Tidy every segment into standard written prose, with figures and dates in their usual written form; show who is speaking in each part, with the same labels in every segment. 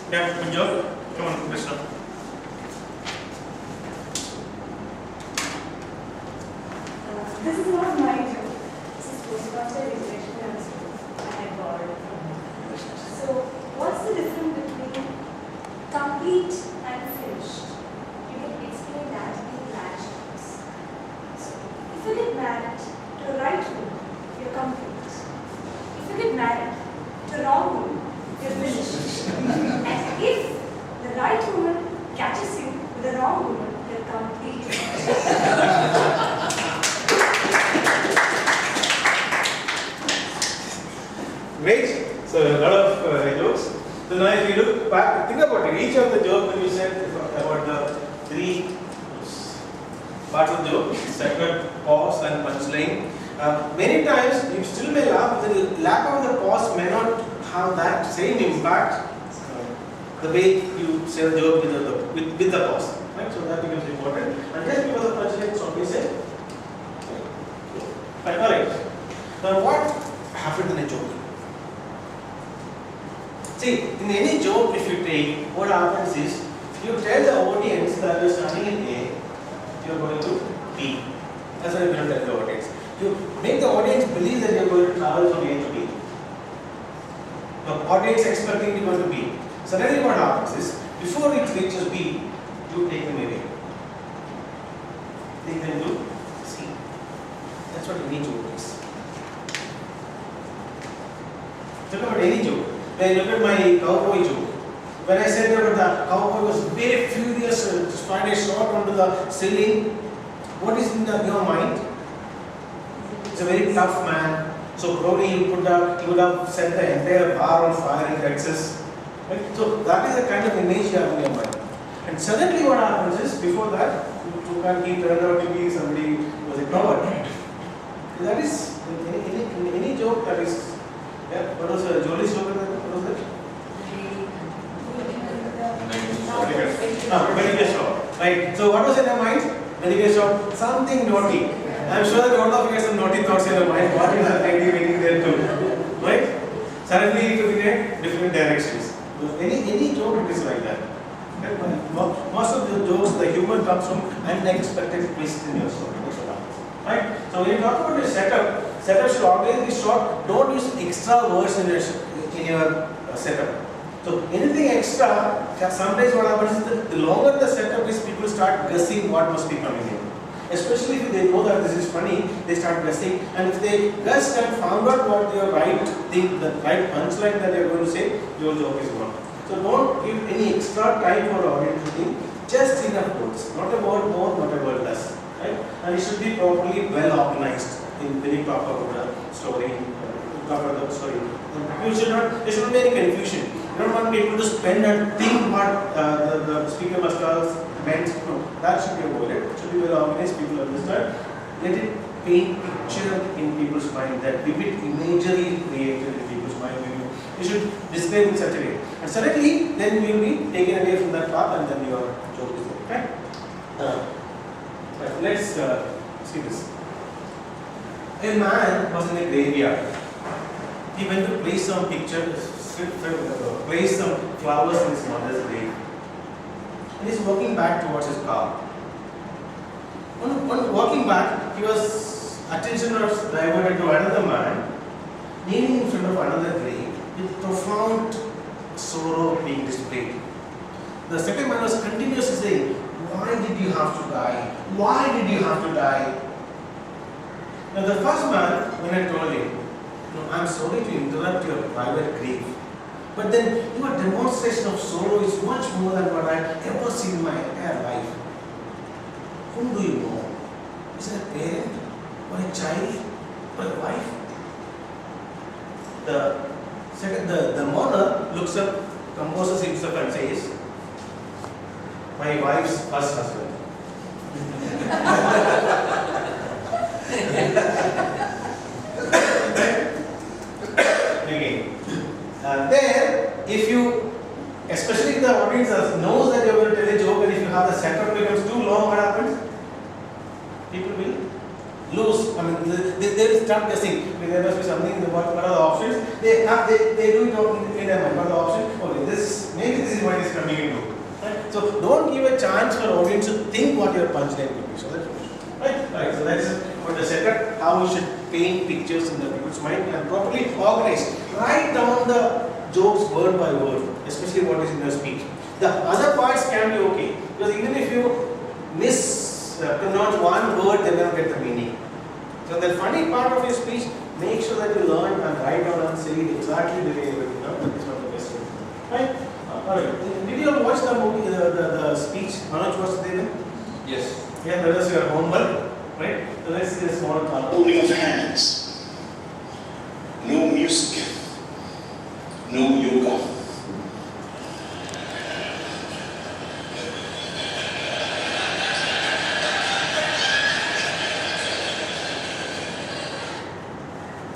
Speaker 1: Yeah, good job. Come on, Krishna.
Speaker 2: This is not my joke. This is postmaster integration and I had borrowed from Krishna. So, what's the difference between complete and finished? You can explain that in large terms. So, if you get married to a right woman, you're complete. If you get married to a wrong woman, you're finished. And if the right woman catches you with the wrong woman, you're complete.
Speaker 1: Great. So a lot of jokes. So now if you look back, think about it. Each of the jokes that we said about the three parts of the joke, setup, pause and punchline. Many times you still may laugh, but the lack of the pause may not have that same impact the way you say the joke with the pause. Right? So that becomes important. And just because the punchline, so we say. Right. Alright. Now what happened in a joke? See, in any joke if you take, what happens is, you tell the audience that you are starting in A, you are going to B. That's what you are going to tell the audience. You make the audience believe that you are going to travel from A to B. The audience expecting you are going to B. Suddenly what happens is, before it reaches B, you take them away. Take them to C. That's what any joke is. Think about any joke. When I look at my cowboy joke, when I said that the cowboy was very furious to find a shot onto the ceiling, what is in your mind? It's a very tough man. So probably he would have set the entire bar on fire in Texas. Right? So that is the kind of image you have in your mind. And suddenly what happens is, before that, he turned out to be somebody who was ignored. That is, in any joke that is. Yeah, what was Jolie's joke? What was that? Medical shop. Right. So what was in your mind? Medical shop. Something naughty. I am sure that all of you have some naughty thoughts in your mind. What is that lady waiting there too? Right? Suddenly it will be in different directions. Any joke it is like that. Most of the jokes, the humor comes from unexpected twists in your story. Right? So when you talk about your setup should always be short. Don't use extra words in your setup. So anything extra, sometimes what happens is the longer the setup is, people start guessing what must be coming in. Especially if they know that this is funny, they start guessing. And if they guessed and found out what your right thing, the right punchline that they are going to say, your joke is gone. So don't give any extra time for audience to think. Just enough words. Not a word more, not a word less. Right? And it should be properly well organized when you talk about the story. There shouldn't be any confusion. You don't want people to spend and think what the speaker must have meant. No, that should be avoided. It should be well organized, people understand. Let it paint picture in people's mind, that vivid imagery created in people's mind. You should describe in such a way. And suddenly, then you will be taken away from that path and then your joke is there. Right? Let's see this. A man was in a graveyard. He went to place some place some flowers in his mother's grave. And he's walking back towards his car. On walking back, his attention was diverted to another man kneeling in front of another grave with profound sorrow being displayed. The second man was continuously saying, "Why did you have to die? Why did you have to die?" Now the first man, when I told him, "I'm sorry to interrupt your private grief, but then your demonstration of sorrow is much more than what I've ever seen in my entire life. Whom do you know? Is it a parent, or a child, or a wife?" The mourner looks up, composes himself and says, "My wife's first husband." Again. There, if you, especially if the audience knows that you are going to tell a joke, and if you have the setup becomes too long, what happens? People will lose. I mean, they will start guessing. I mean, there must be something in the what are the options. They do it in their mind. What are the options? Okay, maybe this is what is coming into. Right? So don't give a chance for audience to think what your punchline could be. So that's right. So that's for the setup. How we should paint pictures in the people's mind and properly organize. Write down the jokes word by word, especially what is in your speech. The other parts can be okay, because even if you mispronounce one word, they will not get the meaning. So the funny part of your speech, make sure that you learn and write down and say it exactly the way you know. That is not the best way. Right? Alright. Did you all watch the movie, the speech? Manoj was there?
Speaker 3: Yes.
Speaker 1: Yeah, that was your homework. Right? So let's see a small part.
Speaker 4: Holding of hands. No music. No yoga.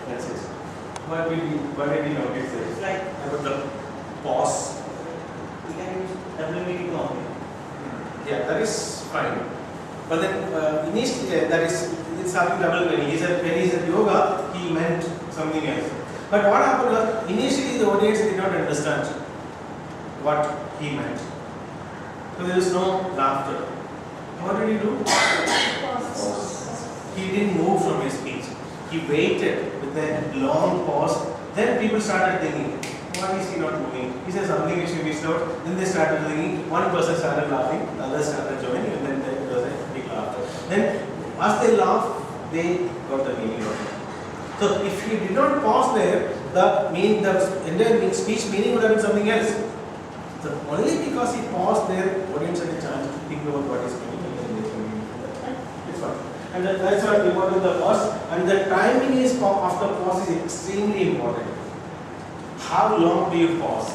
Speaker 1: That's it. Why did we notice this? It's like about the pause. We can use double meaning only. Yeah, that is fine. But then initially, it's having double meaning. When he said yoga, he meant something else. But what happened was, initially the audience did not understand what he meant. So there was no laughter. What did he do? He didn't move from his speech. He waited with a long pause. Then people started thinking, why is he not moving? He said something which we missed out. Then they started thinking, one person started laughing, the others started joining, and then there was a big laughter. Then as they laughed, they got the meaning of it. So if he did not pause there, the entire speech meaning would have been something else. So only because he paused there, audience had a chance to think about what is meaning and then they can meaning. It's fine. And that's why we got to the pause. And the timing is of the pause is extremely important. How long do you pause?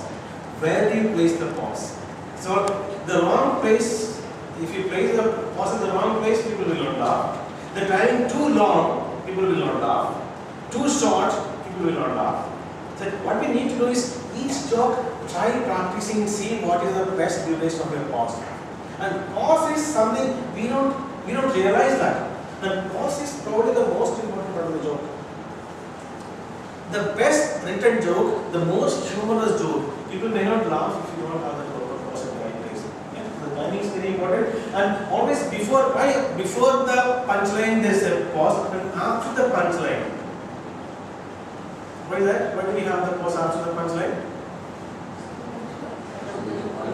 Speaker 1: Where do you place the pause? So the wrong place, if you place the pause in the wrong place, people will not laugh. The timing too long, people will not laugh. Too short, people will not laugh. So what we need to do is each joke, try practicing, see what is the best duration of your pause. And pause is something we don't realize that. And pause is probably the most important part of the joke. The best written joke, the most humorous joke, people may not laugh if you don't have the proper pause in the right place. Yeah? The timing is very important. And always before the punchline there is a pause, and after the punchline. Why is that? Why do we have the pause after the punchline?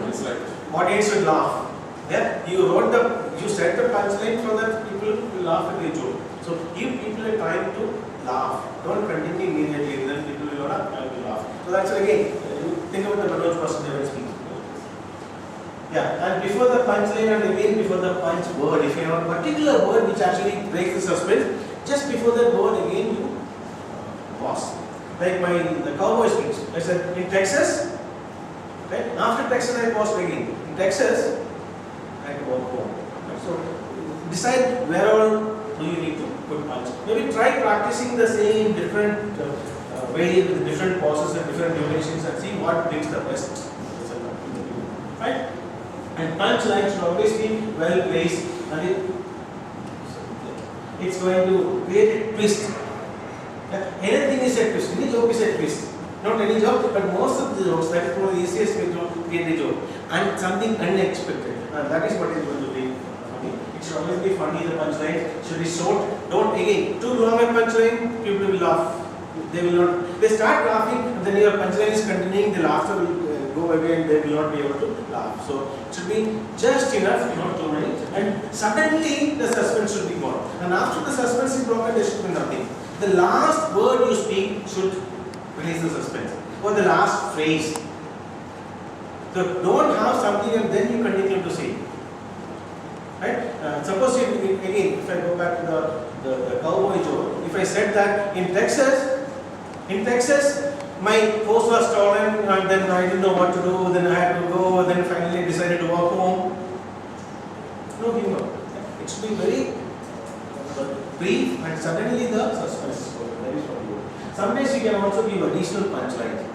Speaker 3: It's like
Speaker 1: Audience should laugh. Yeah? You set the punchline so that people will laugh at your joke. So give people a time to laugh. Don't continue immediately, then people will not laugh. So that's again, think about the Manoj person they will speak. Yeah, and before the punchline and again before the punch word, if you have a particular word which actually breaks the suspense, just before that word again you pause. Like the cowboy speech. I said in Texas, right? After Texas I paused again. In Texas, I had to walk home. So decide where all do you need to put punch. Maybe try practicing the same different way with different pauses and different durations and see what brings the best result. Right? And punchline should always be well placed and it's going to create a twist. Anything is a twist. Any joke is a twist. Not any joke, but most of the jokes, that is one of the easiest way to create a joke. And something unexpected. And that is what is going to be funny. It should always be funny, the punchline should be short. Don't, again, too long a punchline, people will laugh. They will not, they start laughing, and then your punchline is continuing, the laughter will go away and they will not be able to laugh. So it should be just enough, not too many. And suddenly the suspense should be gone. And after the suspense is broken, there should be nothing. The last word you speak should release the suspense. Or the last phrase. So don't have something and then you continue to say. Right? Suppose again, if I go back to the cowboy joke, if I said that in Texas, my horse was stolen and then I didn't know what to do, then I had to go, then finally decided to walk home. No humor. It should be very brief and suddenly the suspense is over. That is what you do. Sometimes you can also give additional punchline.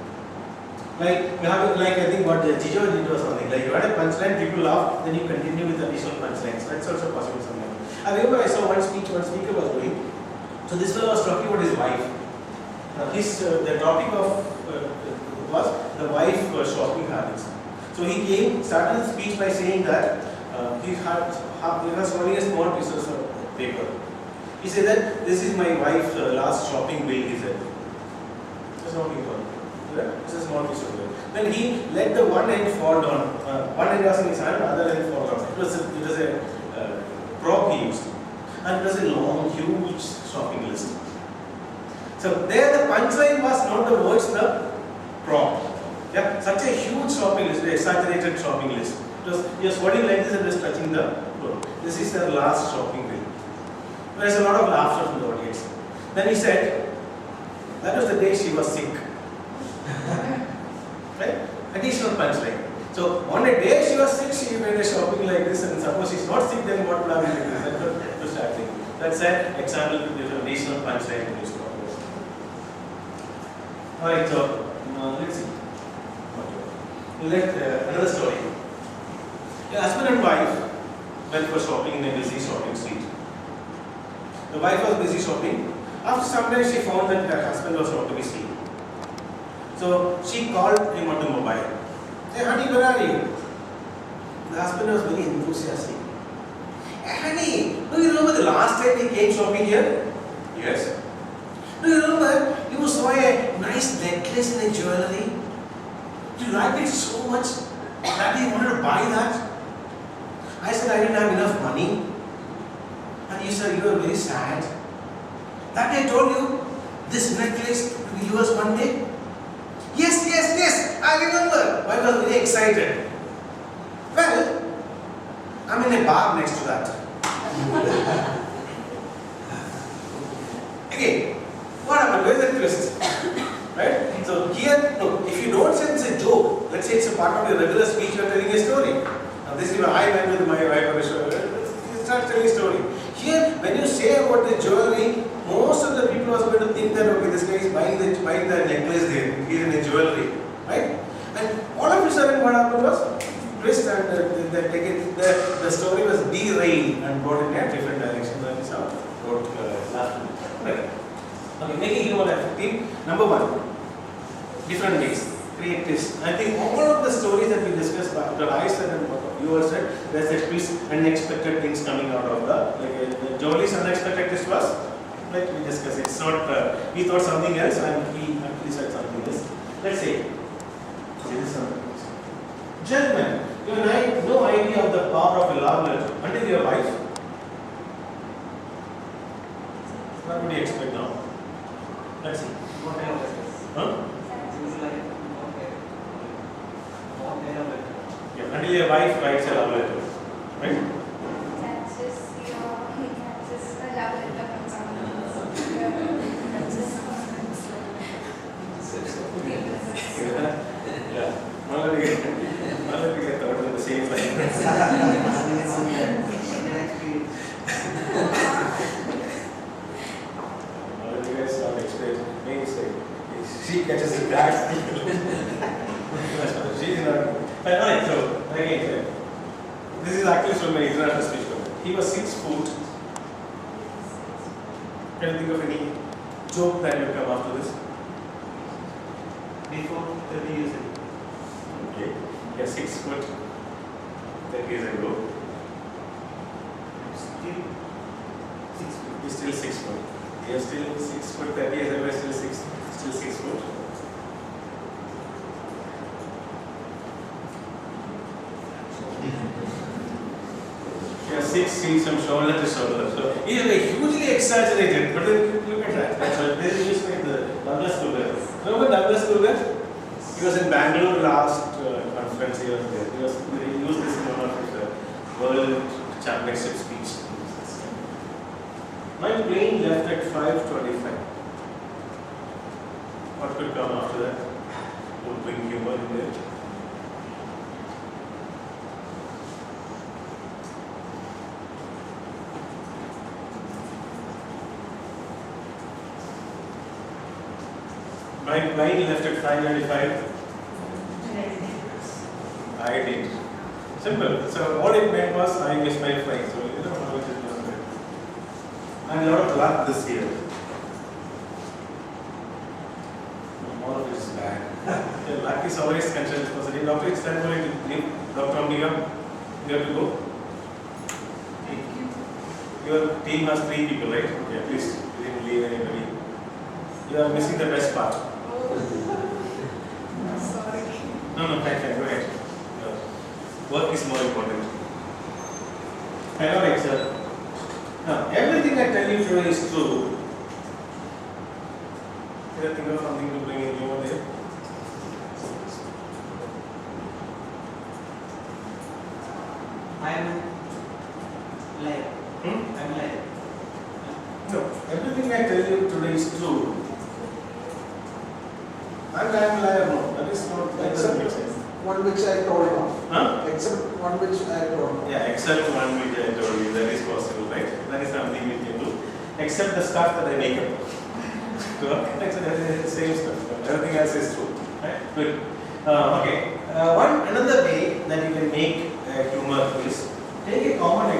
Speaker 1: Like I think what Jijo did or something. Like you had a punchline, people laugh, then you continue with additional punchlines. That's also possible sometimes. I remember I saw one speech one speaker was doing. So this fellow was talking about his wife. The topic of was the wife shopping habits. So he started his speech by saying that he was holding a small piece of paper. He said that this is my wife's last shopping bill, he said. That's what he thought. It's a small piece of paper. Then he let the one end fall down. One end was in his hand, the other end fall down. It was a prop he used. And it was a long, huge shopping list. So there the punchline was not the words, the prop. Yeah, such a huge shopping list, exaggerated shopping list. He was holding like this and just touching the floor. This is their last shopping bill. There is a lot of laughter from the audience. Then he said, that was the day she was sick. Right? Additional punchline. So on a day she was sick, she made a shopping like this, and suppose she's not sick, then what would have been like this? That's an example to give additional punchline to this story. Alright, so let's see. Another story. A husband and wife went for shopping in a busy shopping street. The wife was busy shopping. After some time, she found that her husband was not to be seen. So she called him on the mobile. Hey, honey, where are you? The husband was very enthusiastic. Hey, honey, do you remember the last time we came shopping here? Yes. Do you remember you saw a nice necklace in a jewelry? You liked it so much that you wanted to buy that? I said I didn't have enough money. And you said you were very sad. That I told you this necklace will be yours one day. Yes, I remember. I was very excited. Well, I'm in a bar next to that. Again, what happened? Where is the twist? Right? So here, no, if you don't say it's a joke, let's say it's a part of your regular speech, you are telling a story. Now this is where I went with my wife on a show. You start telling a story. Here, when you say about the jewelry, most of the people are going to think that okay, this guy is buying the necklace there. He's in a jewelry, right? And all of a sudden, what happened was twist, and the story was derailed and brought in a different direction. That is how wrote last week. Right? Okay, making humor effective. Number one, different ways. Create twist. I think all of the stories that we discussed, what I said and what you all said, there's a twist, unexpected things coming out of the Jolie's unexpected twist was, like we discussed, it's not, we thought something else and he actually said something else. Let's say, this is something else. Gentlemen, you have no idea of the power of a love letter until your wife. What would you expect now? Let's see.
Speaker 5: What kind of letters?
Speaker 1: Huh?
Speaker 5: Seems like what kind of letter?
Speaker 1: Yeah, until your wife writes a love letter, right?
Speaker 2: That's just a love letter from someone else. That's just
Speaker 1: Yeah. Not let me get thought in the same line. You guys start explaining. Maybe say she catches it back. She's not. Alright, so again, this is actually from my international speech coach. He was 6 foot. Can you think of any joke that will come after this?
Speaker 5: Before 30 years ago.
Speaker 1: Okay. Yeah, 6 foot 30 years ago.
Speaker 5: Still 6 feet.
Speaker 1: He's still 6 foot. You're still 6 foot 30 years ago, still 6 foot. Yeah, 6 feet from shoulder to shoulder. So he is like hugely exaggerated, but then look at that. That's what they used to make the Douglas Cougar. Remember Douglas Cougar? He was in Bangalore last conference he was there. He used this in one of his world championship speech. My plane left at 5:25. What could come after that? Would bring humor in there. My plane left at 5:95. I did. Simple. So all it meant was I missed my flight. So you know how it is. And a lot of luck this year. which is bad. The luck is always considered positive. Doctor, it's time for you to leave. Dr. Ambiga, you have to go. Your team has 3 people, right? Okay, please, you didn't leave anybody. You are missing the best part.
Speaker 2: Sorry.
Speaker 1: No, fine, go ahead. Work is more important. Alright, sir. Now, everything I tell you today is true. Can you think of something to bring in over there?
Speaker 5: I am liar. I am liar.
Speaker 1: No, everything I tell you today is true. And I am liar, no. That is not, that doesn't make sense.
Speaker 6: One which I told you.
Speaker 1: Huh?
Speaker 6: Except one which I told you.
Speaker 1: Yeah, except one which I told you, that is possible, right? That is something we can do. Except the stuff that I make up. Except the same stuff. Everything else is true. Right? Good. Okay. Another way that you can make humor is take a common